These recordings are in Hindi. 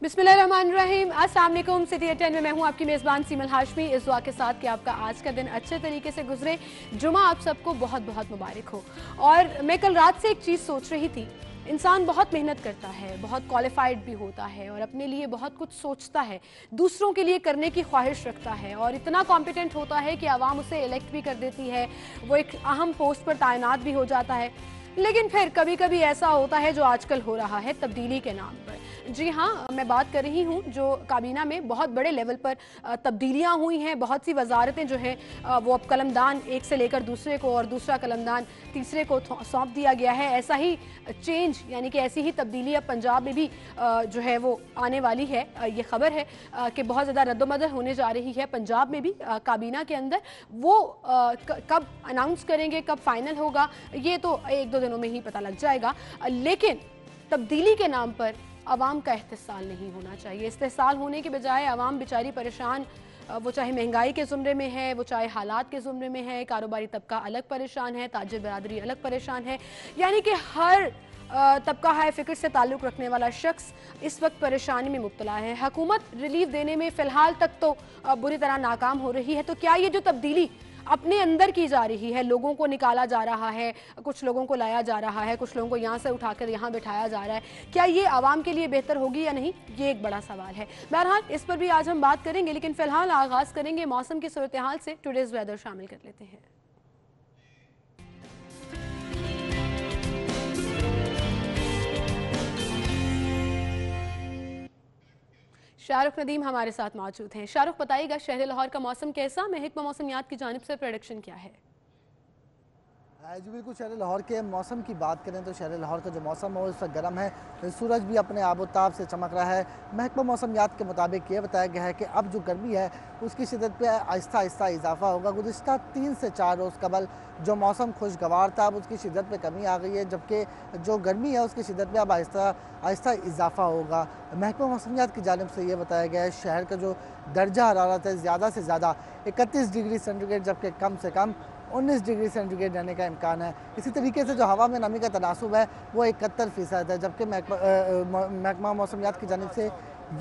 बिस्मिल्लाहिर्रहमानिर्रहीम। अस्सलाम वालेकुम। सिटी 10 में मैं हूं आपकी मेज़बान सीमल हाशमी, इस दुआ के साथ कि आपका आज का दिन अच्छे तरीके से गुजरे। जुमा आप सबको बहुत बहुत मुबारक हो। और मैं कल रात से एक चीज़ सोच रही थी, इंसान बहुत मेहनत करता है, बहुत क्वालिफाइड भी होता है और अपने लिए बहुत कुछ सोचता है, दूसरों के लिए करने की ख्वाहिश रखता है और इतना कॉम्पिटेंट होता है कि आवाम उसे इलेक्ट भी कर देती है, वो एक अहम पोस्ट पर तैनात भी हो जाता है। लेकिन फिर कभी कभी ऐसा होता है जो आजकल हो रहा है तब्दीली के नाम पर। जी हाँ, मैं बात कर रही हूँ जो काबीना में बहुत बड़े लेवल पर तब्दीलियाँ हुई हैं। बहुत सी वजारतें जो हैं वो अब कलमदान एक से लेकर दूसरे को और दूसरा कलमदान तीसरे को सौंप दिया गया है। ऐसा ही चेंज यानी कि ऐसी ही तब्दीली अब पंजाब में भी जो है वो आने वाली है। ये खबर है कि बहुत ज़्यादा रद्दोबदल होने जा रही है पंजाब में भी काबीना के अंदर। वो कब अनाउंस करेंगे, कब फाइनल होगा, ये तो एक दो दिनों में ही पता लग जाएगा। लेकिन तब्दीली के नाम पर अवाम का इस्तेहसाल नहीं होना चाहिए। इस्तेहसाल होने के बजाय अवाम बेचारी परेशान, वो चाहे महंगाई के ज़ुमरे में है, वो चाहे हालात के ज़ुमरे में है, कारोबारी तबका अलग परेशान है, ताजिर बरादरी अलग परेशान है। यानी कि हर तबका हाई फिक्र से ताल्लुक़ रखने वाला शख्स इस वक्त परेशानी में मुब्तला है। हुकूमत रिलीफ देने में फ़िलहाल तक तो बुरी तरह नाकाम हो रही है। तो क्या ये जो तब्दीली अपने अंदर की जा रही है, लोगों को निकाला जा रहा है, कुछ लोगों को लाया जा रहा है, कुछ लोगों को यहाँ से उठाकर यहाँ बिठाया जा रहा है, क्या ये आवाम के लिए बेहतर होगी या नहीं, ये एक बड़ा सवाल है। बहरहाल इस पर भी आज हम बात करेंगे, लेकिन फिलहाल आगाज़ करेंगे मौसम की सूरत हाल से। टुडेज़ वेदर शामिल कर लेते हैं। शाहरुख नदीम हमारे साथ मौजूद हैं। शाहरुख, बताइएगा शहर लाहौर का मौसम कैसा, महकमा मौसमियात की जानिब से प्रेडिक्शन क्या है? जी बिल्कुल, शहर लाहौर के मौसम की बात करें तो शहर लाहौर का जो मौसम है वो इस वक्त गर्म है, सूरज भी अपने आबोताब से चमक रहा है। महकमा मौसमियात के मुताबिक ये बताया गया है कि अब जो गर्मी है उसकी शिदत पे आहिस्ता आहिस्ता इजाफा होगा। गुज़िश्ता 3 से 4 रोज़ कबल जो मौसम खुशगवार था अब उसकी शिदत पे कमी आ गई है, जबकि जो गर्मी है उसकी शिदत पे अब आहिस्ता आहिस्ता इजाफा होगा। महकमा मौसमियात की जानिब से ये बताया गया है शहर का जो दर्जा हरारत है ज़्यादा से ज़्यादा 31 डिग्री सेंटीग्रेड, जबकि कम से कम 19 डिग्री सेंटीग्रेड रहने का इम्कान है। इसी तरीके से जो हवा में नमी का तनासुब है वो 71% है, जबकि महकमा मौसमियात की जानिब से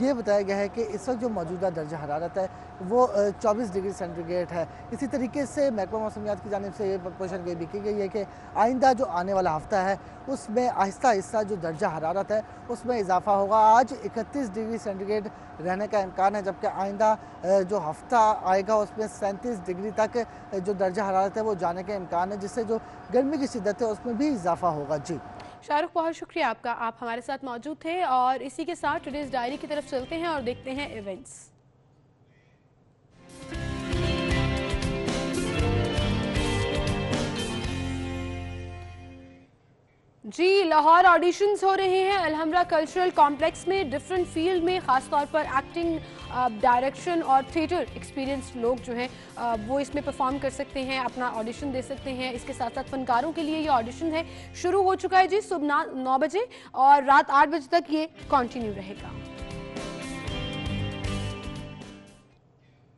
ये बताया गया है कि इस वक्त जो मौजूदा दर्जा हरारत है वो 24 डिग्री सेंटीग्रेड है। इसी तरीके से महकमा मौसमियात की जानिब से ये पेशन भी की गई है कि आइंदा जो आने वाला हफ्ता है उसमें आहिस्ता आहिस्ता जो दर्जा हरारत है उसमें इजाफा होगा। आज 31 डिग्री सेंटीग्रेड रहने का इम्कान है, जबकि आइंदा जो हफ्ता आएगा उसमें 37 डिग्री तक जो दर्जा हरारत है वो जाने का इम्कान है, जिससे जो गर्मी की शिद्दत है उसमें भी इजाफा होगा। जी शाहरुख, बहुत शुक्रिया आपका, आप हमारे साथ मौजूद थे। और इसी के साथ टुडेज़ डायरी की तरफ चलते हैं और देखते हैं इवेंट्स। जी, लाहौर ऑडिशंस हो रहे हैं अलहमरा कल्चरल कॉम्प्लेक्स में, डिफरेंट फील्ड में, ख़ासतौर पर एक्टिंग, डायरेक्शन और थिएटर एक्सपीरियंस लोग जो हैं वो इसमें परफॉर्म कर सकते हैं, अपना ऑडिशन दे सकते हैं। इसके साथ साथ फ़नकारों के लिए ये ऑडिशन है, शुरू हो चुका है जी सुबह 9 बजे और रात 8 बजे तक ये कंटिन्यू रहेगा।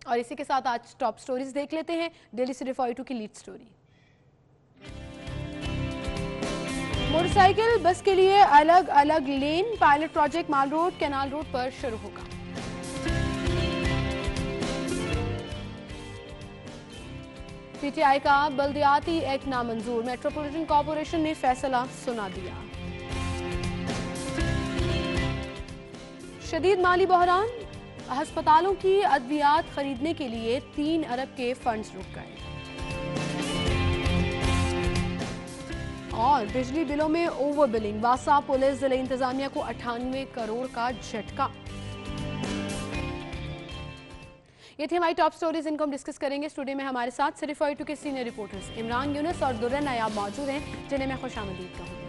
और इसी के साथ आज टॉप स्टोरीज देख लेते हैं। डेली सिटी 42 की लीड स्टोरी। मोटरसाइकिल बस के लिए अलग अलग लेन, पायलट प्रोजेक्ट माल रोड कैनाल रोड पर शुरू होगा। पीटीआई का बल्दियाती एक्ट नामंजूर, मेट्रोपॉलिटन कॉरपोरेशन ने फैसला सुना दिया। शदीद माली बहरान, अस्पतालों की अद्वियात खरीदने के लिए 3 अरब के फंड्स रुक गए। और बिजली बिलों में ओवर बिलिंग, वासा पुलिस जिले इंतजामिया को 98 करोड़ का झटका। ये थी हमारी टॉप स्टोरीज, इनको हम डिस्कस करेंगे। स्टूडियो में हमारे साथ सिटी 42 के सीनियर रिपोर्टर्स इमरान यूनुस और दुर्र नायाब मौजूद हैं, जिन्हें मैं खुशामदीद कहूँगी।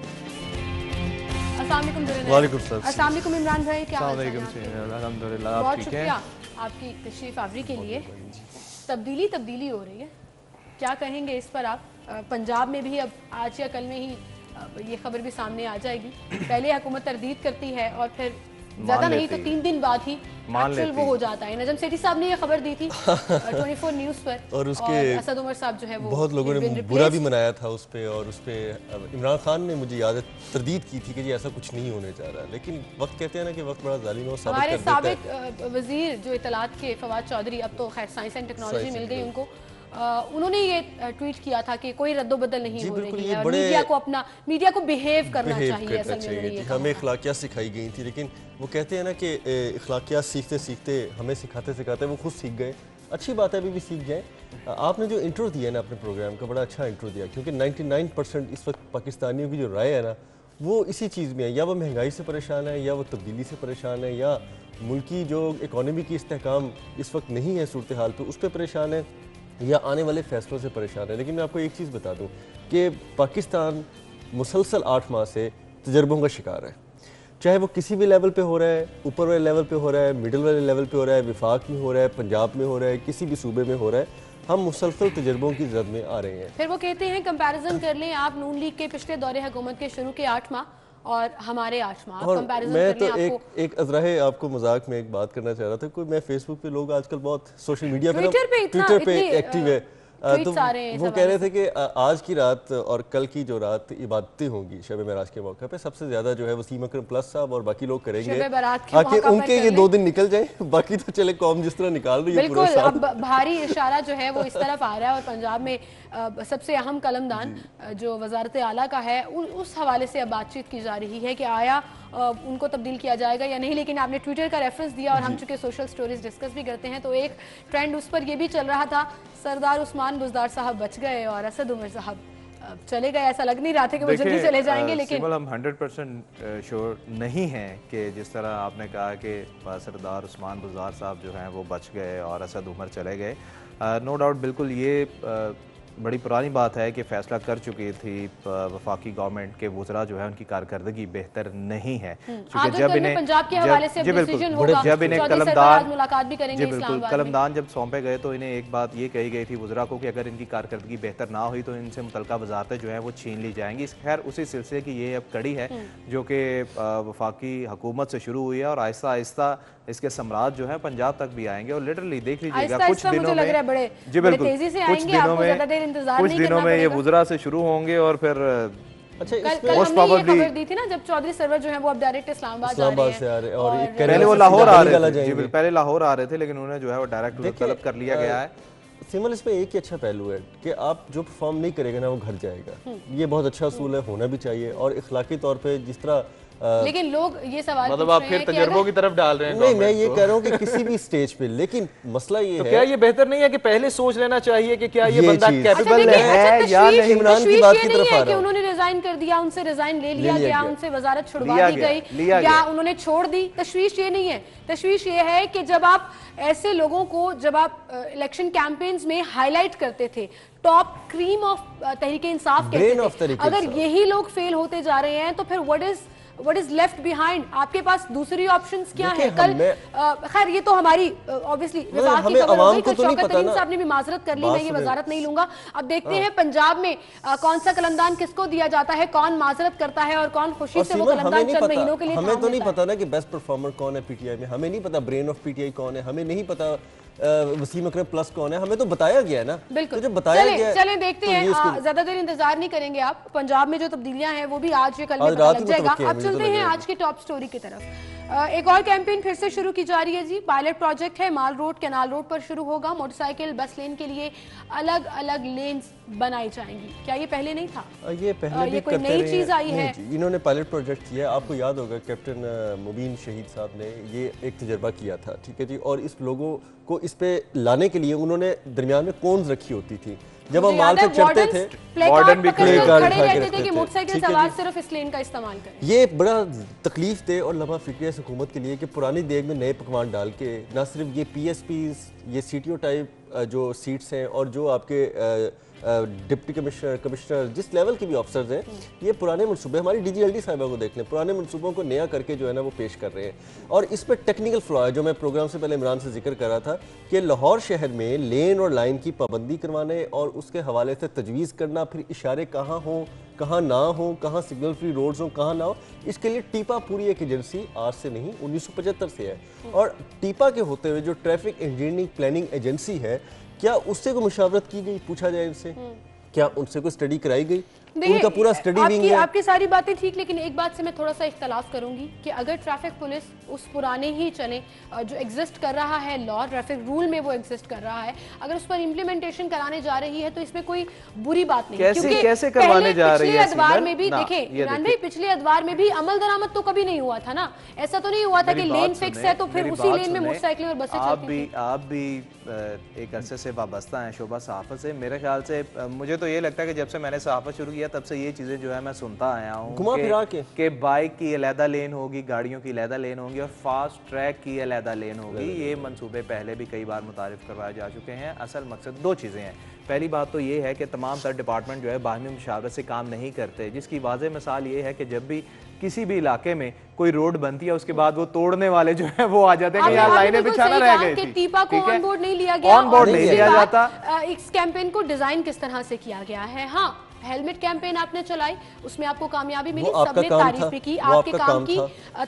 अस्सलाम वालेकुम इमरान भाई, क्या हाल है? बहुत शुक्रिया आपकी तशरीफ आवरी के लिए। तब्दीली हो रही है, क्या कहेंगे इस पर आप? पंजाब में भी अब आज या कल में ही ये खबर भी सामने आ जाएगी। पहले हुकूमत तरदीद करती है और फिर ज्यादा नहीं तो 3 दिन बाद ही मान एक्चुअल वो हो जाता है। नजम सेठी साहब ने ये खबर दी थी 24 न्यूज पर, और उसके असद उमर साहब जो है वो बहुत लोगों ने बुरा भी मनाया था उस पे, और उस पे इमरान खान ने मुझे याद है तरदीद की थी कि जी ऐसा कुछ नहीं होने जा रहा, लेकिन वक्त कहते हैं ना कि वक्त बड़ा जालिम है, साबित हमारे कर देता है। साबिक वजीर जो इतलात के फवाद चौधरी, अब तो खैर साइंस एंड टेक्नोलॉजी मिल गई उनको, उन्होंने ये ट्वीट किया था कि कोई रद्दोबदल नहीं हो रही है और मीडिया को बिहेव करना चाहिए। असल में हमें इखलाकियात सिखाई गई थी, लेकिन वो कहते हैं ना कि इखलाकियात सीखते सीखते हमें सिखाते सिखाते वो खुद सीख गए। अच्छी बात है, अभी भी सीख जाएं। आपने जो इंट्रो दिया ना अपने प्रोग्राम का, बड़ा अच्छा इंट्रो दिया, क्योंकि 99% इस वक्त पाकिस्तानियों की जो राय है ना वो इसी चीज़ में है, या वो महंगाई से परेशान है, या वो तब्दीली से परेशान है, या मुल्क की जो इकॉनमी की इस्तेहकाम इस वक्त नहीं है सूरत हाल पे उस पर परेशान है, या आने वाले फैसलों से परेशान है। लेकिन मैं आपको एक चीज़ बता दूं कि पाकिस्तान मुसलसल 8 माह से तजर्बों का शिकार है, चाहे वो किसी भी लेवल पे हो रहा है, ऊपर वाले लेवल पे हो रहा है, मिडिल वाले लेवल पे हो रहा है, विफाक में हो रहा है, पंजाब में हो रहा है, किसी भी सूबे में हो रहा है, हम मुसलसल तजर्बों की जद में आ रहे हैं। फिर वो कहते हैं कंपैरिजन कर लें आप नून लीग के पिछले दौरे हुकूमत के शुरू के 8 माह और हमारे 8 माह, और कंपैरिजन मैं कर लें तो आपको। एक अजराहे आपको मजाक में एक बात करना चाह रहा था, कोई मैं फेसबुक पे लोग आजकल बहुत सोशल मीडिया पे ट्विटर पे एक्टिव है, तो वो कह रहे थे कि आज की रात और कल की जो रात इबादतें होंगी शब मेराज के मौके पे, सबसे ज्यादा जो है वसीम अकरम प्लस साहब और बाकी लोग करेंगे, ताकि उनके ये 2 दिन निकल जाए, बाकी तो चले कौम जिस तरह निकाल रही है बिल्कुल। अब भारी इशारा जो है वो इस तरफ आ रहा है, और पंजाब में सबसे अहम कलमदान जो वजारत आला का है उस हवाले से अब बातचीत की जा रही है कि आया उनको तब्दील किया जाएगा या नहीं। लेकिन आपने ट्विटर का रेफरेंस दिया और हम चूंकि सोशल स्टोरीज डिस्कस भी करते हैं, तो एक ट्रेंड उस पर ये भी चल रहा था, सरदार उस्मान बुज़दार साहब बच गए और असद उमर साहब चले गए। ऐसा लग नहीं रहा था कि वो जल्दी चले जाएंगे, लेकिन हम 100% श्योर नहीं हैं कि जिस तरह आपने कहा कि सरदार उस्मान बुज़दार साहब जो हैं वो बच गए और असद उमर चले गए, नो डाउट बिल्कुल ये बड़ी पुरानी बात है कि फ़ैसला कर चुकी थी वफाकी गवर्नमेंट के वज़रा जो है उनकी कारकर्दगी बेहतर नहीं है, क्योंकि जब इन्हें पंजाब के हवाले से डिसीजन होगा, जब इन्हें कलमदान मुलाकात भी करेंगे इस्लामाबाद में। कलमदान जब सौंपे गए तो इन्हें एक बात ये कही गई थी वज़रा को कि अगर इनकी कारकर्दगी बेहतर ना हुई तो इनसे मुतल्लिका वज़ारतें जो हैं वो छीन ली जाएंगी। खैर उसी सिलसिले की ये अब कड़ी है जो कि वफाकी हुकूमत से शुरू हुई है, और आहिस्ता आहिस्ता इसके सम्राट जो है पंजाब तक भी आएंगे, और लिटरली देख लीजिएगा कुछ दिनों में, जी बिल्कुल कुछ दिनों में ये वज़रा से शुरू होंगे, और फिर अच्छा खबर दी थी ना जब चौधरी सरवर जो है वो अब डायरेक्ट इस्लामाबाद जा रहे हैं, और पहले वो लाहौर आ रहे थे, पहले लाहौर आ रहे थे, लेकिन उन्हें जो है वो डायरेक्ट तलब कर लिया गया है। सिमल, इसमें एक ही अच्छा पहलू है कि आप जो परफॉर्म नहीं करेगा ना वो घर जाएगा, ये बहुत अच्छा असूल है, होना भी चाहिए। और इखलाकी तौर पे जिस तरह लेकिन लोग ये सवाल मतलब आप फिर तजर्बों की तरफ डाल रहे हैं। नहीं, मैं ये कह रहा हूँ कि किसी भी स्टेज पे, लेकिन मसला ये है, क्या ये बेहतर नहीं है कि पहले सोच लेना चाहिए कि क्या ये बंदा कैपेबल है या नहीं? इमरान की बात की तरफ आ रहा है, उन्होंने रिजाइन कर दिया, उनसे रिजाइन ले लिया गया, उनसे वजारत छुड़वा दी गई या उन्होंने छोड़ दी। तशवीश ये नहीं है, तशवीश ये है कि जब आप ऐसे लोगों को, जब आप इलेक्शन कैंपेन्स में हाईलाइट करते थे, top cream of Tehreek Insaf कहते थे, अगर यही लोग फेल होते जा रहे हैं तो फिर व्हाट इज लेफ्ट बिहाइंड? आपके पास दूसरी ऑप्शंस क्या है? कल खैर ये तो हमारी ऑब्वियसली विभाग की खबर होगी, कल शौकत तरीन साहब ने भी माजरत कर ली, मैं ये वजारत नहीं लूंगा। अब देखते हैं पंजाब में कौन सा कलमदान किसको दिया जाता है, कौन माजरत करता है और कौन खुशी से वो कलमदान चंद महीनों के लिए। हमें तो नहीं पता ना कि बेस्ट परफॉर्मर कौन है पीटीआई में, हमें नहीं पता ब्रेन ऑफ पीटीआई कौन है, हमें नहीं पता वसीम अकरम प्लस कौन है, हमें तो बताया गया है ना। बिल्कुल, तो जब बताया गया, चलें देखते हैं, ज्यादा देर इंतजार नहीं करेंगे आप। पंजाब में जो तब्दीलियां हैं वो भी आज या कल में पता लग जाएगा। अब चलते हैं आज की टॉप स्टोरी की तरफ। एक और कैंपेन फिर से शुरू की जा रही है जी। पायलट प्रोजेक्ट है, माल रोड कैनाल रोड पर शुरू होगा। मोटरसाइकिल बस लेन के लिए अलग अलग लेन्स बनाई जाएंगी। क्या ये पहले नहीं था? ये पहले भी कोई नई चीज आई है? इन्होंने पायलट प्रोजेक्ट किया, आपको याद होगा कैप्टन मुबीन शहीद साहब ने ये एक तजर्बा किया था, ठीक है जी। और इस लोगों को इस पे लाने के लिए उन्होंने दरमियान में कोन्स रखी होती थी, जब हम माल पे चढ़ते थे वार्डन भी खड़े रहते थे कि मोटरसाइकिल सवार सिर्फ इस लेन का इस्तेमाल करें। ये बड़ा तकलीफ दे और लम्हा फिक्र है हुकूमत के लिए कि पुरानी देग में नए पकवान डाल के ना सिर्फ ये पीएसपी, ये सीटीओ टाइप जो सीट्स हैं और जो आपके डिप्टी कमिश्नर, कमिश्नर, जिस लेवल के भी ऑफिसर्स हैं, ये पुराने मनसूबे, हमारी DGLD साहिबा को देख लें, पुराने मनसूबों को नया करके जो है ना वो पेश कर रहे हैं। और इस पर टेक्निकल फ्लॉ है, जो मैं प्रोग्राम से पहले इमरान से जिक्र कर रहा था कि लाहौर शहर में लेन और लाइन की पाबंदी करवाने और उसके हवाले से तजवीज़ करना, फिर इशारे कहाँ हों कहाँ ना हो, कहाँ सिग्नल फ्री रोड्स हो कहाँ ना हो, इसके लिए टीपा पूरी एक एजेंसी आज से नहीं 1975 से है। और टीपा के होते हुए जो ट्रैफिक इंजीनियरिंग प्लानिंग एजेंसी है, क्या उससे कोई मुशावरत की गई? पूछा जाए इनसे, क्या उनसे कोई स्टडी कराई गई? उनका पूरा स्टडी विंग है। आपकी सारी बातें ठीक, लेकिन एक बात से मैं थोड़ा सा इख्तलाफ करूंगी कि अगर ट्रैफिक पुलिस उस पुराने ही चले जो एग्जिस्ट कर रहा है लॉ, ट्रैफिक रूल में वो एग्जिस्ट कर रहा है, अगर उस पर इम्प्लीमेंटेशन कराने जा रही है तो इसमें कोई बुरी बात नहीं। कैसे करवाने जा रही है? पिछले अदवार में भी देखें इमरान भाई, पिछले अदवार में भी अमल दरामद तो कभी नहीं हुआ था ना। ऐसा तो नहीं हुआ था कि लेन फिक्स है तो फिर उसी लेन में मोटरसाइकिल और बसें चलती थी। आप भी एक अरसे से वाबस्ता हैं शोबा सहाफत से। मेरे ख्याल से मुझे तो ये लगता है कि जब से मैंने सहाफत शुरू किया तब से ये चीज़ें जो है मैं सुनता आया हूँ घुमा फिरा के कि बाइक की अलहदा लेन होगी, गाड़ियों की अलहदा लेन होगी और फास्ट ट्रैक की अलहदा लेन होगी। ये मंसूबे पहले भी कई बार मुतारिफ करवाए जा चुके हैं। असल मकसद दो चीज़ें हैं। पहली बात तो ये है कि तमाम तर डिपार्टमेंट जो है बाहमी मुशावरत से काम नहीं करते, जिसकी वाज़ेह मिसाल ये है कि जब भी किसी भी इलाके में कोई रोड बनती है उसके बाद वो तोड़ने वाले जो है वो आ जाते हैं कि यार लाइनें बिछाना रह गई थी। टीपा को ऑन बोर्ड नहीं लिया गया, ऑन बोर्ड नहीं लिया जाता। इस कैंपेन को डिजाइन किस तरह से किया गया है? हाँ, हेलमेट कैंपेन आपने चलाई, उसमें आपको कामयाबी मिली, सबने तारीफ भी की, आपके काम की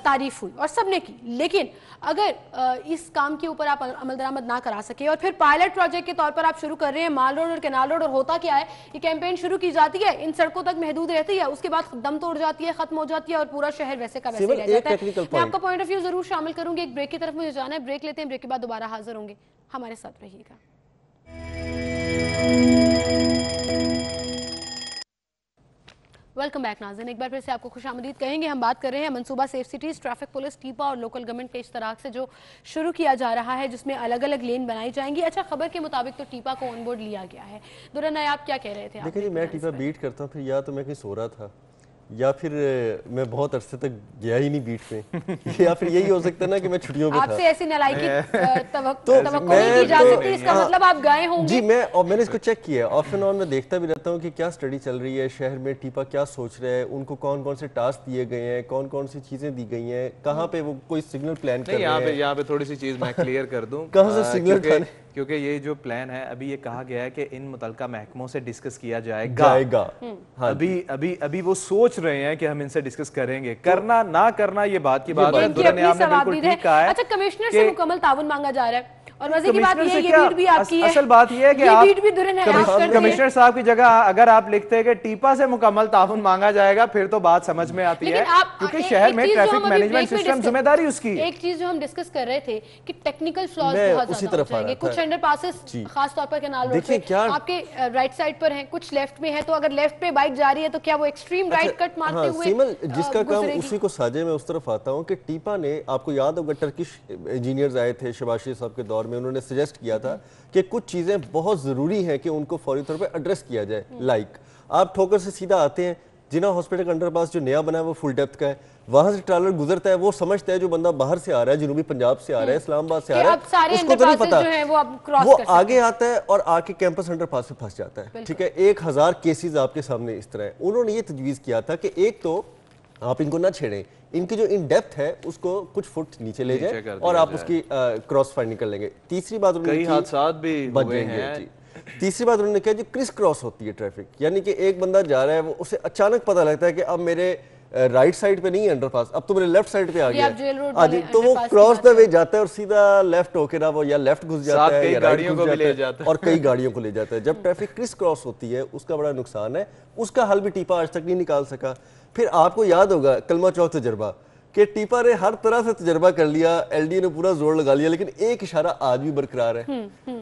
तारीफ हुई और सबने की। लेकिन अगर इस काम के ऊपर आप अमल दरामद ना करा सके और फिर पायलट प्रोजेक्ट के तौर पर आप शुरू कर रहे हैं माल रोड और कैनाल रोड, और होता क्या है, ये कैंपेन शुरू की जाती है, इन सड़कों तक महदूद रहती है, उसके बाद दम तोड़ जाती है, खत्म हो जाती है और पूरा शहर वैसे का वैसे रह जाता है। मैं आपका पॉइंट ऑफ व्यू जरूर शामिल करूंगी। एक ब्रेक की तरफ मुझे जाना है, ब्रेक लेते हैं, ब्रेक के बाद दोबारा हाजिर होंगे, हमारे साथ रहिएगा। वेलकम बैक नाज़रीन, एक बार फिर से आपको खुशामदीद कहेंगे। हम बात कर रहे हैं मनसूबा सेफ सिटीज़, ट्रैफिक पुलिस, टीपा और लोकल गवर्नमेंट के इश्तराक से जो शुरू किया जा रहा है, जिसमें अलग अलग लेन बनाई जाएंगी। अच्छा, खबर के मुताबिक तो टीपा को ऑन बोर्ड लिया गया है। दुरान आप क्या कह रहे थे? देखिए जी, मैं टीपा बीट करता हूँ, फिर या तो मैं कहीं सो रहा था या फिर मैं बहुत अरसे तक गया ही नहीं बीट पे या फिर यही हो सकता है ना कि मैं छुट्टियों पे था। आपसे ऐसी नालायकी तवक्को नहीं की जा सकती, इसका मतलब आप गए होंगे। जी, मैंने इसको चेक किया, ऑफ एंड ऑन मैं देखता भी रहता हूँ कि क्या स्टडी चल रही है शहर में, टीपा क्या सोच रहे हैं, उनको कौन कौन से टास्क दिए गए हैं, कौन कौन सी चीजें दी गई हैं, कहाँ पे वो कोई सिग्नल प्लान कर रहे हैं। यहाँ पे थोड़ी सी चीज मैं क्लियर कर दूं कहाँ से सिग्नल, क्योंकि ये जो प्लान है अभी ये कहा गया है कि इन मुतलका महकमों से डिस्कस किया जाएगा। हाँ, अभी वो सोच रहे हैं कि हम इनसे डिस्कस करेंगे, करना ना करना ये बात की बात है। दुरान ने बिल्कुल ठीक कहा है। अच्छा, कमिश्नर से मुकम्मल ताउन मांगा जा रहा है और मजे की बात ये बीट भी आपकी है। असल बात ये है कि आप कमिश्नर साहब की जगह अगर आप लिखते हैं कि टीपा से मुकम्मल ताउन मांगा जाएगा, फिर तो बात समझ में आती है, क्योंकि शहर में ट्रैफिक मैनेजमेंट सिस्टम जिम्मेदारी उसकी। एक चीज जो हम डिस्कस कर रहे थे कि टेक्निकल फ्लॉज बहुत ज्यादा हो जाएंगे, कुछ अंडरपासेस खास तौर पर कैनाल रोड पे आपके राइट साइड पर हैं, कुछ लेफ्ट में है, तो अगर लेफ्ट पे बाइक जा रही है तो क्या वो एक्सट्रीम राइट कट मारते हुए सीमल जिसका काम उसी को साजे, मैं उस तरफ आता हूँ कि टीपा ने, आपको याद होगा टर्किश इंजीनियर्स आए थे शबाशी साहब के दौर में, उन्होंने सजेस्ट किया था कि कुछ चीजें बहुत जरूरी हैं कि उनको फौरी तौर पे एड्रेस किया जाए। लाइक आप ठोकर से सीधा आते हैं, जिना हॉस्पिटल का अंडरपास जो नया बना है वो फुल डेप्थ का है, वहां से ट्रैवलर गुजरता है, वो समझता है जो बंदा बाहर से आ रहा है, जनूबी पंजाब से आ रहा है, इस्लामाबाद से आ रहा है, उसको तो नहीं पता, वो आगे आता है और आके कैंपस अंडरपास में फंस जाता है। ठीक है, 1000 केसेस आपके सामने इस तरह है। उन्होंने ये तजवीज़ किया था कि एक तो आप इनको ना छेड़ें, इनकी जो इन डेप्थ है उसको कुछ फुट नीचे ले जाए और आप उसकी क्रॉस फाइंडिंग कर लेंगे। तीसरी बात कई हादसात भी हुए हैं। तीसरी बात उन्होंने कहा जो क्रिस क्रॉस होती है ट्रैफिक, यानी कि एक बंदा जा रहा है, वो उसे अचानक पता लगता है कि अब मेरे राइट साइड पे नहीं है अंडरपास, अब तो मेरे लेफ्ट साइड पे आ गया, तो वो क्रॉस द वे जाता है और सीधा लेफ्ट होके ना वो या लेफ्ट घुस जाता है या राइट घुस जाता है और कई गाड़ियों को ले जाता है। जब ट्रैफिक क्रिस क्रॉस होती है उसका बड़ा नुकसान है, उसका हल भी टीपा आज तक नहीं निकाल सका। फिर आपको याद होगा कलमा चौक तजर्बा कि टीपा ने हर तरह से तजर्बा कर लिया, एलडी ने पूरा जोर लगा लिया, लेकिन एक इशारा आज भी बरकरार है।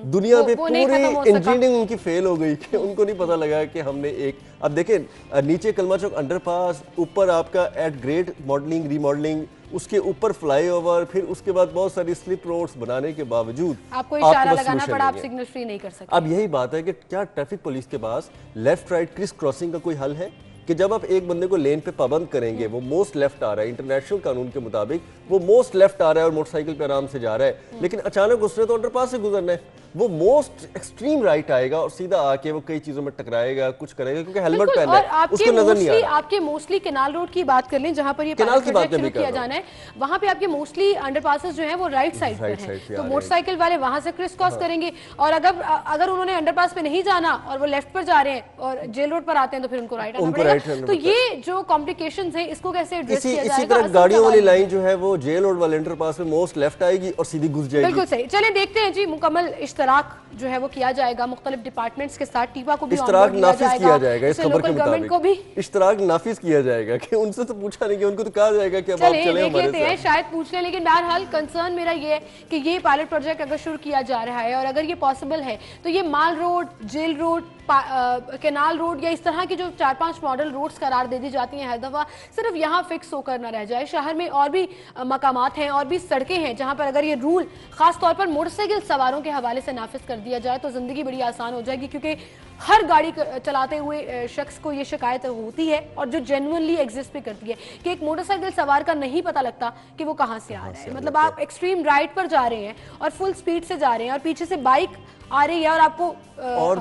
दुनिया में पूरी इंजीनियरिंग उनकी फेल हो गई कि उनको नहीं पता लगा कि हमने एक, अब देखें नीचे कलमा चौक अंडरपास, ऊपर आपका एट ग्रेड मॉडलिंग रीमॉडलिंग, उसके ऊपर फ्लाईओवर, फिर उसके बाद बहुत सारी स्लिप रोड्स बनाने के बावजूद आपको इशारा लगाना पड़ा, आप सिग्नल फ्री नहीं कर सकते। अब यही बात है कि क्या ट्रैफिक पुलिस के पास लेफ्ट राइट क्रिस क्रॉसिंग का कोई हल है कि जब आप एक बंदे को लेन पे पाबंद करेंगे, वो मोस्ट लेफ्ट आ रहा है, इंटरनेशनल कानून के मुताबिक वो मोस्ट लेफ्ट आ रहा है और मोटरसाइकिल पे आराम से जा रहा है, लेकिन अचानक उसने तो अंडरपास से गुजरना है, वो मोस्ट एक्सट्रीम राइट आएगा और सीधा आके वो कई चीजों में टकराएगा, कुछ करेगा, क्योंकि हेलमेट बिल्कुल, पहना और है, उसको नजर नहीं आ रहा। आपके मोस्टली कैनाल रोड की बात कर लें, जहां पर ये कैनाल की बात प्रोजेक्ट मैं भी शुरू किया कर रहा जाना है, वहां पे आपके मोस्टली अंडरपासेस जो है वो राइट साइड पर Right हैं, side पे तो आ रहे मोटरसाइकिल वाले वहां से क्रिस क्रॉस करेंगे, और अगर उन्होंने अंडरपास पे नहीं जाना और वो लेफ्ट पर जा रहे हैं और जेल रोड पर आते हैं तो फिर उनको राइट आना उनको right पड़ेगा। आना तो पड़ता ये जो कॉम्प्लिकेशंस हैं इसको कैसे एड्रेस किया जाएगा? इसी तरह असल गाड़ियों सवाल वाली है। लाइन जो है वो जेल रोड वाले अंडरपास में मोस्ट लेफ्ट आएगी और सीधी घुस जाएगी। बिल्कुल सही। चलें देखते हैं जी, मुकम्मल इश्तराक जो है वो किया जाएगा मुख्तलिफ डिपार्टमेंट्स के साथ, टीपा को भी इश्तराक नाफिज किया जाएगा इस खबर के गवर्नमेंट को भी मुताबिक। इश्तराक नाफिज किया जाएगा कि उनसे तो पूछा नहीं कि उनको तो कहा जाएगा कि अब आप चले चले देख हमारे लेते हैं, साथ। शायद पूछ लें, लेकिन बहरहाल कंसर्न मेरा ये है कि ये पायलट प्रोजेक्ट अगर शुरू किया जा रहा है और अगर ये पॉसिबल है तो ये mall road, jail road, canal road या इस तरह की जो 4-5 मॉडल रोड्स करार दे दी जाती हैं हर दफा, सिर्फ यहाँ फिक्स होकर ना रह जाए। शहर में और भी मकामात हैं और भी सड़कें हैं जहाँ पर अगर ये रूल खास तौर पर मोटरसाइकिल सवारों के हवाले से नाफिज कर दिया जाए तो जिंदगी बड़ी आसान हो जाएगी, क्योंकि हर गाड़ी चलाते हुए शख्स को ये शिकायत होती है और जो जेन्युइनली एग्जिस्ट भी करती है कि एक मोटरसाइकिल सवार का नहीं पता लगता कि वो कहाँ से आ रहा है। मतलब आप एक्सट्रीम राइट पर जा रहे हैं और फुल स्पीड से जा रहे हैं और पीछे से बाइक आ रही है और आपको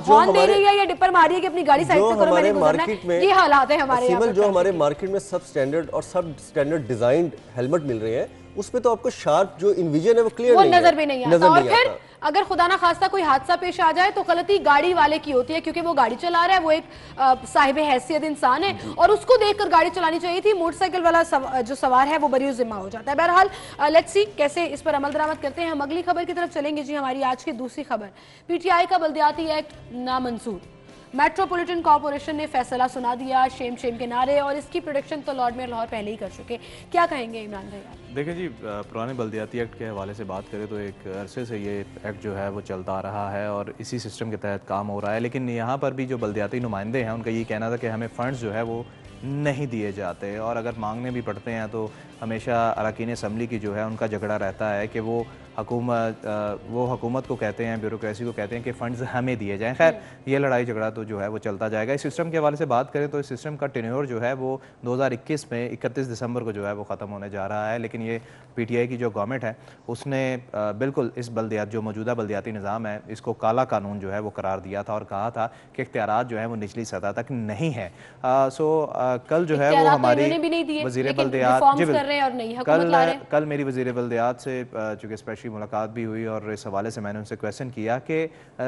हॉर्न दे रही है या डिपर मार रही है कि अपनी गाड़ी साइड पे करो, मैंने गुजरना है। ये हालात है हमारे यहाँ पर। जो हमारे मार्केट में सब स्टैंडर्ड और सब स्टैंडर्ड डिजाइंड हेलमेट मिल रहे हैं, उसमें तो आपको शार्प जो इन्विजन है वो क्लियर नहीं है, नजर भी नहीं आता। और फिर अगर खुदा ना खास्ता कोई हादसा पेश आ जाए तो गलती गाड़ी वाले की होती है, क्योंकि वो गाड़ी चला रहा है, वो एक साहिब हैसियत इंसान है और उसको देखकर गाड़ी चलानी चाहिए थी। मोटरसाइकिल वाला जो सवार है वो बरी जिम्मा हो जाता है। बहरहाल लेट्स सी कैसे इस पर अमल दरामद करते हैं। हम अगली खबर की तरफ चलेंगे जी। हमारी आज की दूसरी खबर, पीटीआई का बल्दियाती एक्ट नामंजूर, मेट्रोपॉलिटन कॉर्पोरेशन ने फैसला सुना दिया। शेम शेम के नारे और इसकी प्रोडक्शन तो लॉर्ड मेयर लाहौर पहले ही कर चुके। क्या कहेंगे इमरान भाई? देखिए जी, पुराने बल्दियाती एक्ट के हवाले से बात करें तो एक अरसे से ये एक्ट जो है वो चलता आ रहा है और इसी सिस्टम के तहत काम हो रहा है, लेकिन यहाँ पर भी जो बल्दियाती नुमाइंदे हैं उनका ये कहना था कि हमें फ़ंड्स जो है वो नहीं दिए जाते और अगर मांगने भी पड़ते हैं तो हमेशा अरकान असम्बली की जो है उनका झगड़ा रहता है कि वो हुकूमत को कहते हैं, ब्यूरोक्रेसी को कहते हैं कि फ़ंड्स हमें दिए जाएं। खैर ये लड़ाई झगड़ा तो जो है वो चलता जाएगा। इस सिस्टम के हवाले से बात करें तो इस सिस्टम का टेन्योर जो है वो 2021 में 31 दिसंबर को जो है वो ख़त्म होने जा रहा है, लेकिन ये पीटीआई की जो गवर्नमेंट है उसने बिल्कुल इस जो मौजूदा बल्दियाती निज़ाम है इसको काला कानून जो है वो करार दिया था और कहा था कि इख्तियारात जो है वो निचली सतह तक नहीं है। कल जो है वो हमारी वज़ीर बल्दियात कल मेरी वज़ीर बल्दियात से चूँकि स्पेशली मुलाकात भी हुई और इस हवाले से मैंने उनसे क्वेश्चन किया कि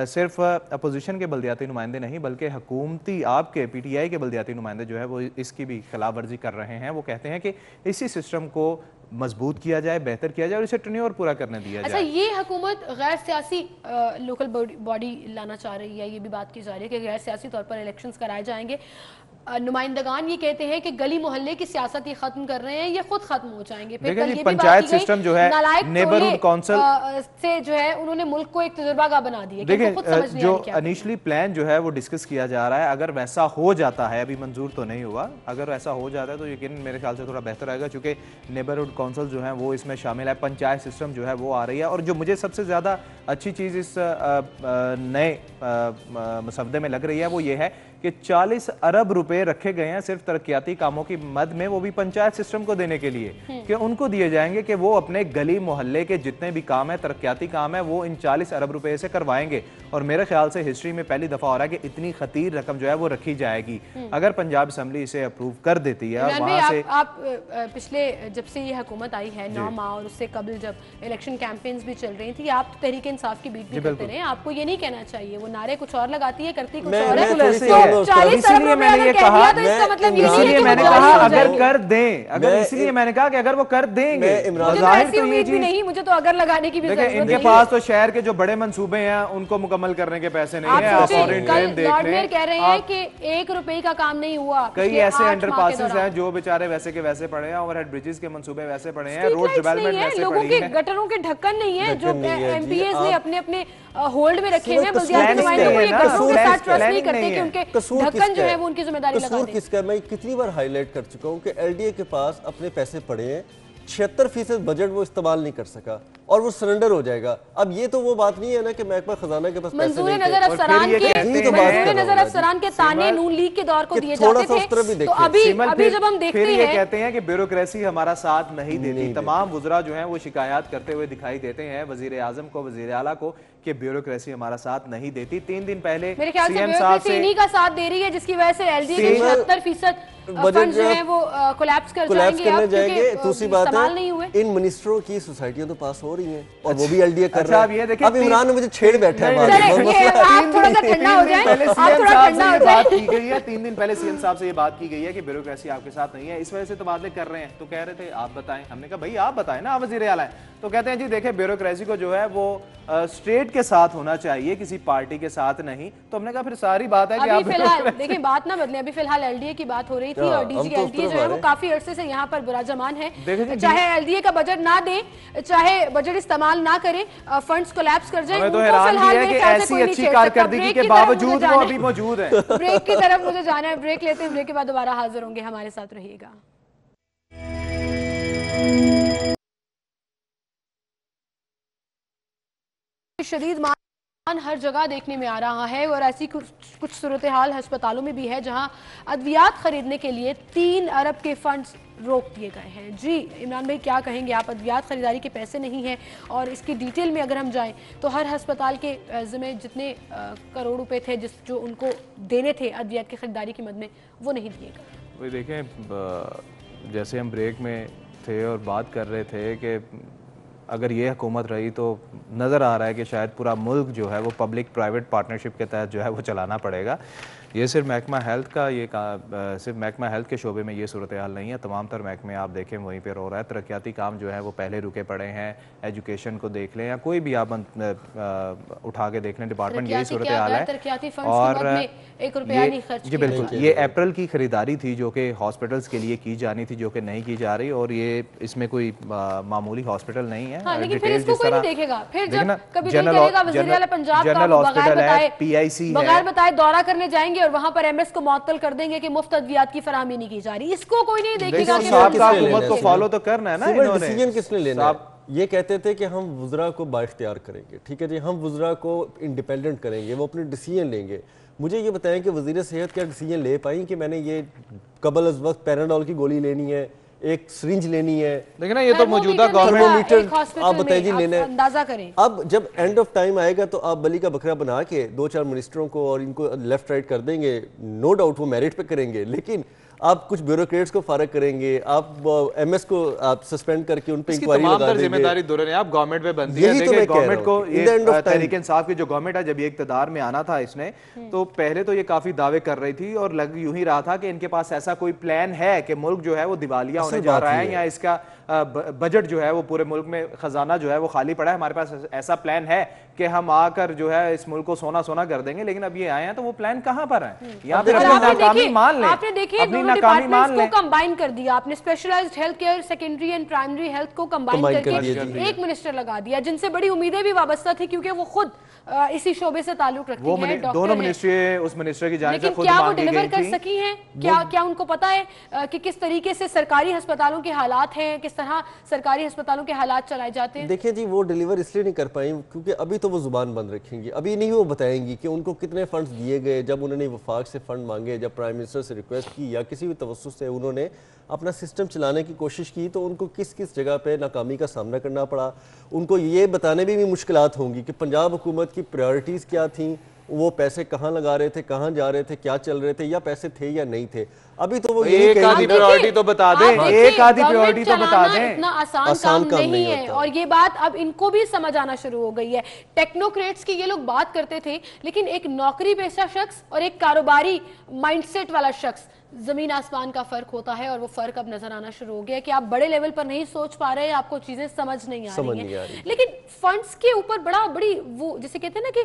सिर्फ अपोजिशन के बल्दियाती नुमाइंदे नहीं बल्कि हुकूमती आपके पीटीआई के बल्दियाती नुमाइंदे जो है वो इसकी भी खिलाफ वर्जी कर रहे हैं। वो कहते हैं कि इसी सिस्टम को मजबूत किया जाए, बेहतर किया जाए और इसे टेन्योर पूरा करने दिया जाए। अच्छा, ये हुकूमत गैर सियासी लोकल बॉडी लाना चाह रही है, ये भी बात की जा रही है कि गैर सियासी तौर पर इलेक्शंस कराए जाएंगे। नुमाइंदगान ये कहते हैं कि गली मोहल्ले की सियासत ये खत्म कर रहे हैं, ये खुद खत्म हो जाएंगे। फिर कल ये पंचायत सिस्टम जो है, नेबरहुड काउंसिल से जो है उन्होंने मुल्क को एक तजुर्बागाह बना दिया। देखिए जो इनिशियली प्लान जो है वो डिस्कस किया जा रहा है, अगर वैसा हो जाता है, अभी मंजूर तो नहीं हुआ, अगर वैसा हो जाता है तो यकीन मेरे ख्याल से थोड़ा बेहतर आएगा, क्योंकि नेबरहुड काउंसिल जो है वो इसमें शामिल है, पंचायत सिस्टम जो है वो आ रही है। और जो मुझे सबसे ज़्यादा अच्छी चीज़ इस नए मसवदे में लग रही है वो ये है कि 40 अरब रुपए रखे गए हैं सिर्फ तरक्याती कामों की मद में, वो भी पंचायत सिस्टम को देने के लिए कि उनको दिए जाएंगे कि वो अपने गली मोहल्ले के जितने भी काम है, तरक्याती काम है, वो इन 40 अरब रुपए से करवाएंगे। और मेरे ख्याल से हिस्ट्री में पहली दफा हो रहा है कि इतनी खतीर रकम जो है वो रखी जाएगी अगर पंजाब असम्बली इसे अप्रूव कर देती है। वहां से आप पिछले जब से ये हुकूमत आई है 9 माह और उससे कबल जब इलेक्शन कैंपेन्स भी चल रही थी, आप तहरीक इंसाफ की बीट भी करते रहे, आपको ये नहीं कहना चाहिए वो नारे कुछ और लगाती है, करती कुछ और है। इसीलिए मैंने ये कहा, इसीलिए मैंने कहा अगर कर दें, अगर इसलिए मैंने कहा कि अगर वो कर देंगे, ऐसी उम्मीद भी नहीं, मुझे तो अगर लगाने की भी जरूरत नहीं। इनके पास तो शहर के जो बड़े मंसूबे हैं उनको मुकम्मल करने के पैसे नहीं है। आप फॉरेन ट्रेन देख लें, कह रहे हैं कि 1 रुपए का काम नहीं हुआ। कई ऐसे अंडरपासेस हैं जो बेचारे वैसे के वैसे पड़े हैं, ओवरहेड ब्रिजेस के मंसूबे वैसे पड़े हैं, रोड डेवलपमेंट वैसे लोगों के गटरों के ढक्कन नहीं है जो एमपीएस ने अपने अपने होल्ड में रखे हैं। बल्दियाती नुमाइंदों को ये गटरों के साथ ट्रस्ट नहीं करते कि उनके ढक्कन जो है वो उनकी जिम्मेदारी लगा दें। किसका मैं कितनी बार हाईलाइट कर चुका हूं कि एलडीए के पास अपने पैसे पड़े हैं, 76% बजट वो इस्तेमाल नहीं कर सका। और वो सरेंडर हो जाएगा। अब ये तो वो बात नहीं है ना कि महकमा खजाना के पास पैसे मंजूर नहीं नजर थे। अफसरान के मंजूर नजर अफसरान के ताने नून लीग के दौर को दिए जाते थे, तो अभी जब हम देखते हैं कहते हैं कि ब्यूरोक्रेसी हमारा साथ नहीं देती। तमाम वुज़रा जो हैं वो शिकायत करते हुए दिखाई देते हैं वजीर आजम को, वजीर आला को, कि ब्यूरोक्रेसी हमारा साथ नहीं देती। 3 दिन पहले मेरे ख्याल से ब्यूरोक्रेसी इन्हीं का साथ दे रही है जिसकी वजह से एलडीए के 76% फंड जो है वो कोलैप्स कर जाएंगे। दूसरी बात है, इन मिनिस्टरों की सोसाइटियां तो पास हो रही हैं और वो भी एलडीए कर रहा है। अब इमरान मुझे छेड़ बैठा है। आप थोड़ा सा ठंडा हो जाए, आप थोड़ा ठंडा हो जाए। 3 दिन पहले सीएम साहब से ये बात की गई है कि ब्यूरोक्रेसी आपके साथ नहीं है, इस वजह से तबादले कर रहे हैं। तो कह रहे थे आप बताएं, हमने कहा भाई आप बताएं ना, आप वजीर आला हैं। तो कहते हैं जी देखिए ब्यूरोक्रेसी को जो है वो स्टेट के साथ होना चाहिए, किसी पार्टी के साथ नहीं। तो हमने कहा फिर सारी बात है कि अभी फिलहाल देखिए बात ना बदले, अभी फिलहाल एलडीए की बात हो रही थी और डीजी एलडीए जो है वो काफी अरसे से यहाँ पर बुराजमान है। चाहे एलडीए का बजट ना दे, चाहे बजट इस्तेमाल ना करे, फंड्स कोलैप्स कर जाए, तो फिलहाल है कि ऐसी अच्छी कारकर्दगी के बावजूद वो अभी मौजूद है। ब्रेक की तरफ मुझे जाना है, ब्रेक लेते हैं, ब्रेक के बाद दोबारा हाजिर होंगे, हमारे साथ रहिएगा। शदीद मान हर जगह देखने में आ रहा है और ऐसी कुछ सूरत हाल अस्पतालों में भी है जहां अद्वियात खरीदने के लिए 3 अरब के फंड्स रोक दिए गए हैं। जी इमरान भाई क्या कहेंगे आप? अद्वियात खरीदारी के पैसे नहीं हैं और इसकी डिटेल में अगर हम जाएं तो हर अस्पताल के ज़िम्मे जितने करोड़ रुपए थे जो उनको देने थे अद्वियात की खरीदारी की मद में, वो नहीं दिए गए। वही देखें, जैसे हम ब्रेक में थे और बात कर रहे थे कि अगर ये हुकूमत रही तो नज़र आ रहा है कि शायद पूरा मुल्क जो है वो पब्लिक प्राइवेट पार्टनरशिप के तहत जो है वो चलाना पड़ेगा। ये सिर्फ महकमा हेल्थ का सिर्फ महकमा हेल्थ के शोबे में ये सूरत हाल नहीं है, तमाम तर महकमे आप देखें वहीं पर हो रहा है। तरक्याती काम जो है वो पहले रुके पड़े हैं, एजुकेशन को देख लें या कोई भी आप उठा के देख लें डिपार्टमेंट, यही सूरत हाल है। और जी बिल्कुल, ये अप्रैल की खरीदारी थी जो कि हॉस्पिटल्स के लिए की जानी थी, जो कि नहीं की जा रही और ये इसमें कोई मामूली हॉस्पिटल नहीं है। हाँ, लेकिन फिर इसको कोई नहीं देखेगा। फिर जब कभी कोई कहेगा वज़ीर आला पंजाब का बगैर बताए PIC बगैर बताए दौरा करने जाएंगे और वहां पर एमएस को मुअत्तल कर देंगे कि मुफ्त अद्वियात की फराहमी नहीं की जा रही, इसको कोई नहीं देखेगा। हुकूमत को फॉलो तो करना है ना इन्होंने। डिसीजन किसने लेना है? ये कहते थे कि हम वुज़रा को बाइख्तियार करेंगे, ठीक है जी, हम वुज़रा को इंडिपेंडेंट करेंगे, वो अपने डिसीजन लेंगे। मुझे ये बताएं कि वज़ीर सेहत क्या डिसीजन ले पाई कि मैंने ये कबल अज़ वक्त पैराडोल की गोली लेनी है, एक सिरिंज लेनी है? लेकिन ना ये तो मौजूदा गवर्नमेंट, आप बताइए जी लेना है, अंदाजा करें। अब जब एंड ऑफ टाइम आएगा तो आप बली का बकरा बना के 2-4 मिनिस्टरों को और इनको लेफ्ट राइट कर देंगे, नो डाउट वो मेरिट पे करेंगे, लेकिन आप कुछ ब्यूरोक्रेट्स को फारग करेंगे, आप एमएस को आप सस्पेंड करके उन पे इंक्वायरी लगा देंगे। जिम्मेदारी दो रहे हैं आप, गवर्नमेंट पे बनती है। देखिए गवर्नमेंट को ये तहरीक इंसाफ की जो गवर्नमेंट है जब ये इक्तदार में आना था इसने, तो पहले तो ये काफी दावे कर रही थी और लग यूं ही रहा था कि इनके पास ऐसा कोई प्लान है कि मुल्क जो है वो दिवालिया होने जा रहा है या इसका बजट जो है वो पूरे मुल्क में खजाना जो है वो खाली पड़ा है, हमारे पास ऐसा प्लान है कि हम आकर जो है इस मुल्क को सोना सोना कर देंगे। लेकिन अब ये आए हैं तो वो प्लान कहां पर है? यहाँ पे अपनी नाकामी मान लें, आपने देखिए दोनों डिपार्टमेंट्स को कंबाइन कर दिया, आपने specialized health care, secondary and primary health को कंबाइन करके एक मिनिस्टर लगा दिया, जिनसे बड़ी उम्मीदें भी वाबस्ता थी क्योंकि वो खुद इसी शोबे से ताल्लुक रखती हैं, दोनों मिनिस्ट्री उस मिनिस्टर की जानिब से खुद क्या वो डिलीवर कर सकी हैं? क्या उनको पता है कि किस तरीके से सरकारी अस्पतालों के हालात हैं, किस तरह सरकारी अस्पतालों के हालात चलाए जाते हैं? देखिए जी, वो डिलीवर इसलिए नहीं कर पाई क्योंकि अभी तो वो जुबान बंद रखेंगी, अभी नहीं वो बताएंगी कि उनको कितने फंड्स दिए गए, जब उन्होंने वफाक से फंड मांगे, जब प्राइम मिनिस्टर से रिक्वेस्ट की या किसी भी तवज्जुह से उन्होंने अपना सिस्टम चलाने की कोशिश की तो उनको किस किस जगह पे नाकामी का सामना करना पड़ा। उनको ये बताने में भी मुश्किलात होंगी कि पंजाब हुकूमत की प्रायोरिटीज़ क्या थी, वो पैसे कहाँ लगा रहे थे, कहाँ जा रहे थे, क्या चल रहे थे, या पैसे थे या नहीं थे। अभी तो वो एक आधी प्रायोरिटी तो बता दें, एक आधी प्रायोरिटी तो बता दें। इतना आसान काम नहीं है और ये बात अब इनको भी समझ आना शुरू हो गई है। टेक्नोक्रेट्स की ये लोग बात करते थे, लेकिन एक नौकरी पेशा शख्स और एक कारोबारी माइंडसेट वाला शख्स, जमीन आसमान का फर्क होता है और वो फर्क अब नजर आना शुरू हो गया कि आप बड़े लेवल पर नहीं सोच पा रहे, आपको चीजें समझ नहीं आ रही हैं। लेकिन फंड्स के ऊपर बड़ी वो जिसे कहते हैं ना कि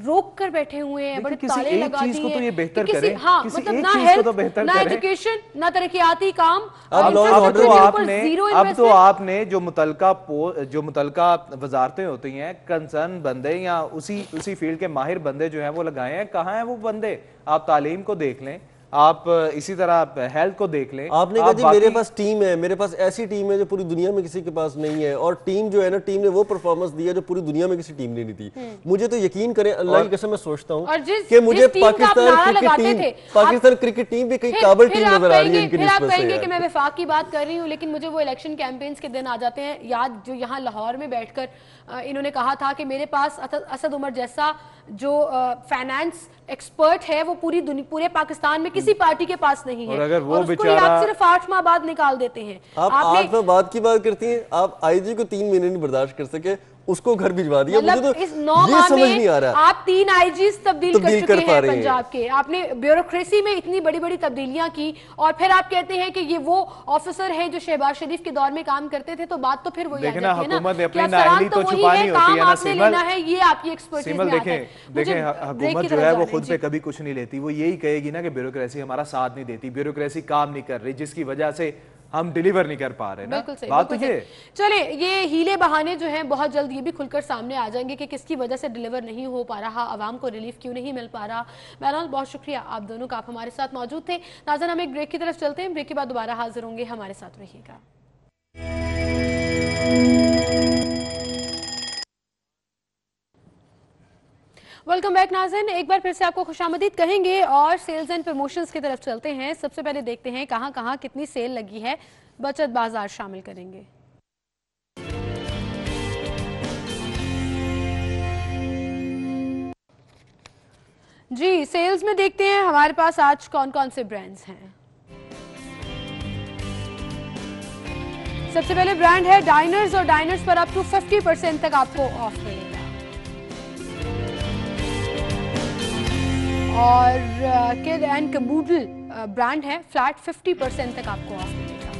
रोक कर बैठे हुए हैं, बड़े ताले लगा दिए हैं। तो ये बेहतर करें, हाँ, मतलब ना हेल्थ, ना एजुकेशन, ना तरक्याती काम। अब तो आपने जो मुतलका वजारतें होती हैं, कंसर्न बंदे या उसी फील्ड के माहिर बंदे जो हैं वो लगाए हैं। कहाँ हैं वो बंदे? आप तालीम को देख लें, आप इसी तरह आप हेल्थ को देख लें। आपने कहा जी मेरे पास टीम है, मेरे पास ऐसी टीम है जो पूरी दुनिया में किसी के पास नहीं है, और टीम जो है ना, टीम ने वो परफॉर्मेंस दिया जो पूरी दुनिया में किसी टीम ने नहीं दी। मुझे तो यकीन करें, अल्लाह की कसम मैं सोचता हूँ कि मुझे पाकिस्तान क्रिकेट टीम भी कहीं काबल टीम नजर आ रही है। फिर आप कहेंगे कि मैं विफाक की बात कर रही हूँ, लेकिन मुझे वो इलेक्शन कैंपेन्स के दिन आ जाते हैं याद, जो यहाँ लाहौर में बैठकर इन्होंने कहा था कि मेरे पास असद उमर जैसा जो फाइनेंस एक्सपर्ट है वो पूरे पाकिस्तान में किसी पार्टी के पास नहीं है, और अगर वो और उसको आप सिर्फ 8 माह बाद निकाल देते हैं। आप 8 माह बाद की बात करती हैं, आप आईजी को 3 महीने नहीं बर्दाश्त कर सके, उसको घर भिजवा दिया। मतलब मुझे तो इस 9 माह समझ नहीं आ रहा। आप 3 आईजीज तब्दील कर चुके हैं पंजाब के, आपने ब्यूरोक्रेसी में इतनी बड़ी बड़ी तब्दीलियां की, और फिर आप कहते हैं कि ये वो ऑफिसर हैं जो शहबाज शरीफ के दौर में काम करते थे, तो बात तो फिर वही आ जाती है ना, हुकूमत ने अपनी नाअहली तो छुपानी होती है ना सिमल, है ये आपकी एक्सपर्टीज में आता है। देखें हुकूमत जो है वो खुद पे कभी कुछ नहीं लेती, वो यही कहेगी ना कि ब्यूरोक्रेसी हमारा साथ नहीं देती, ब्यूरोक्रेसी काम नहीं कर रही, जिसकी वजह से हम डिलीवर नहीं कर पा रहे ना। बिल्कुल सही, बात तो ये। चले ये हीले बहाने जो हैं बहुत जल्द ये भी खुलकर सामने आ जाएंगे कि किसकी वजह से डिलीवर नहीं हो पा रहा, आवाम को रिलीफ क्यों नहीं मिल पा रहा। बहरहाल बहुत शुक्रिया आप दोनों का, आप हमारे साथ मौजूद थे। नाज़रीन, हम एक ब्रेक की तरफ चलते हैं, ब्रेक के बाद दोबारा हाजिर होंगे, हमारे साथ रहिएगा। वेलकम बैक नाज़रीन, एक बार फिर से आपको खुशामदीद कहेंगे और सेल्स एंड प्रमोशंस की तरफ चलते हैं। सबसे पहले देखते हैं कहां कहां कितनी सेल लगी है, बचत बाजार शामिल करेंगे। जी सेल्स में देखते हैं हमारे पास आज कौन कौन से ब्रांड्स हैं। सबसे पहले ब्रांड है डाइनर्स, और डाइनर्स पर अप टू 50% तक आपको ऑफ मिलेगा। और किड एंड कबूडल ब्रांड है, फ्लैट 50% तक आपको ऑफ मिलेगा।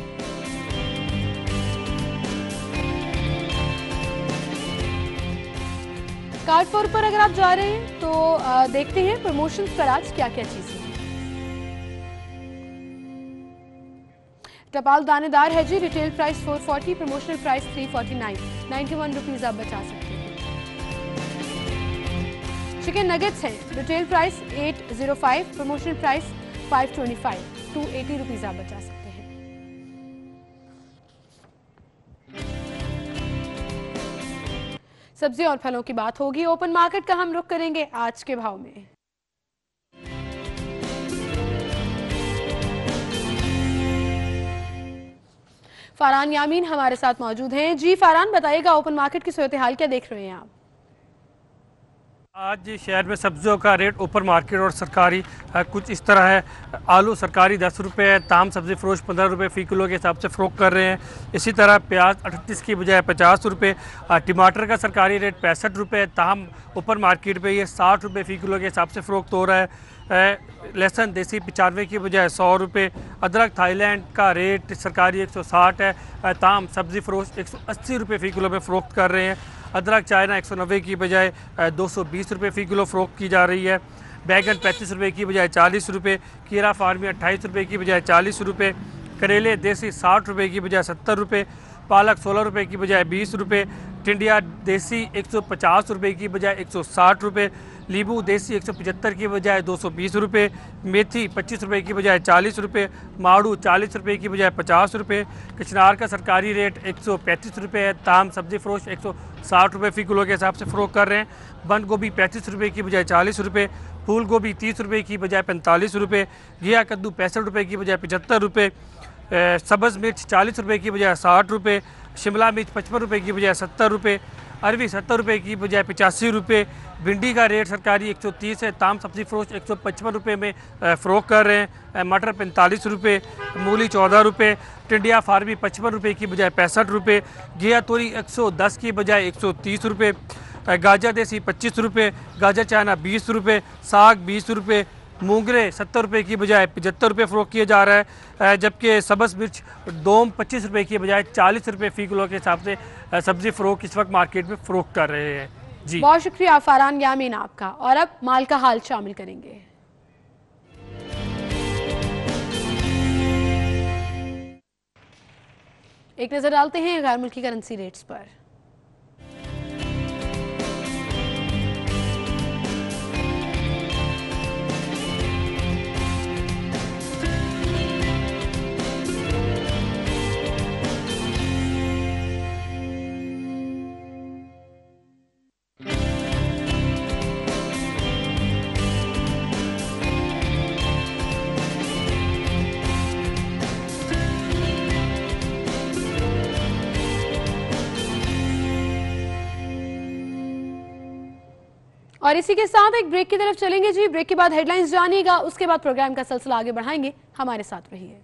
कारफोर पर अगर आप जा रहे हैं तो देखते हैं प्रमोशंस पर आज क्या क्या चीजें हैं। टपाल दानेदार है जी, retail price 440, promotional price 349, 91 rupees आप बचा सकते हैं। चिकन नगेट्स हैं, retail price 805, promotional price 525, 280 rupees आप बचा सकते हैं। सब्जी और फलों की बात होगी, ओपन मार्केट का हम रुख करेंगे आज के भाव में। फारान यामीन हमारे साथ मौजूद हैं। जी फारान, बताइएगा ओपन मार्केट की सूरत हाल क्या देख रहे हैं आप? आज शहर में सब्जियों का रेट ओपन मार्केट और सरकारी कुछ इस तरह है। आलू सरकारी 10 रुपये है, ताम सब्ज़ी फरोश 15 रुपये फ़ी किलो के हिसाब से फ़रोख्त कर रहे हैं। इसी तरह प्याज 38 की बजाय 50 रुपये, टमाटर का सरकारी रेट 65 रुपये, ताम ओपन मार्केट पे ये 60 रुपये फ़ी किलो के हिसाब से फ़रोख्त हो रहा है। लहसुन देसी 95 की बजाय 100 रुपये, अदरक थाईलैंड का रेट सरकारी 160 है, ताम सब्ज़ी फरोश 180 रुपये फ़ी किलो में फ़रोख्त कर रहे हैं। अदरक चाइना 190 की बजाय 220 रुपये फ़ी किलो फ़रोख्त की जा रही है। बैगन 35 रुपये की बजाय 40 रुपये, कीरा फार्मी 28 रुपये की बजाय 40 रुपये, करेले देसी 60 रुपये की बजाय 70 रुपये, पालक 16 रुपये की बजाय 20 रुपये, टिंडिया देसी 150 रुपये की बजाय 160 रुपये, नींबू देसी 175 की बजाय 220 रुपये, मेथी 25 रुपये की बजाय 40 रुपये, माड़ू 40 रुपये की बजाय 50 रुपये, कचनार का सरकारी रेट 135 रुपये है, ताम सब्ज़ी फरोश 160 रुपये फ़ी किलो के हिसाब से फ़रोख्त कर रहे हैं। बंद गोभी 35 रुपये की बजाय 40 रुपये, फूल गोभी 30 रुपये की बजाय 45 रुपये, घिया कद्दू 65 रुपये की बजाय 75 रुपये, सब्ज़ मिर्च 40 रुपये की बजाय 60 रुपये, शिमला मिर्च 55 रुपये की बजाय 70 रुपये, अरवी 70 रुपये की बजाय 85 रुपये, भिंडी का रेट सरकारी 130 है, ताम सब्ज़ी फरोश 155 रुपये में फ़रोख्त कर रहे हैं। मटर 45 रुपये, मूली 14 रुपये, टिंडिया फार्मी 55 रुपये की बजाय 65 रुपये, घिया तोरी 110 की बजाय 130 रुपये, गाजर देसी 25 रुपये, गाजर चाइना 20 रुपये, साग 20 रुपये, मूंगरे 70 रुपये की बजाय 75 रुपये फ़रोख्त किया जा रहा है। जबकि सब्ज़ मिर्च दोम 25 रुपये की बजाय 40 रुपये फ़ी किलो के हिसाब से सब्ज़ी फ़रोख्त इस वक्त मार्केट में फ़रोख्त कर रहे हैं। जी बहुत शुक्रिया फारान यामीन आपका। और अब माल का हाल शामिल करेंगे। एक नजर डालते हैं गैर मुल्की करेंसी रेट्स पर। और इसी के साथ एक ब्रेक की तरफ चलेंगे जी। ब्रेक के बाद हेडलाइंस जानिएगा, उसके बाद प्रोग्राम का सिलसिला आगे बढ़ाएंगे। हमारे साथ रहिए।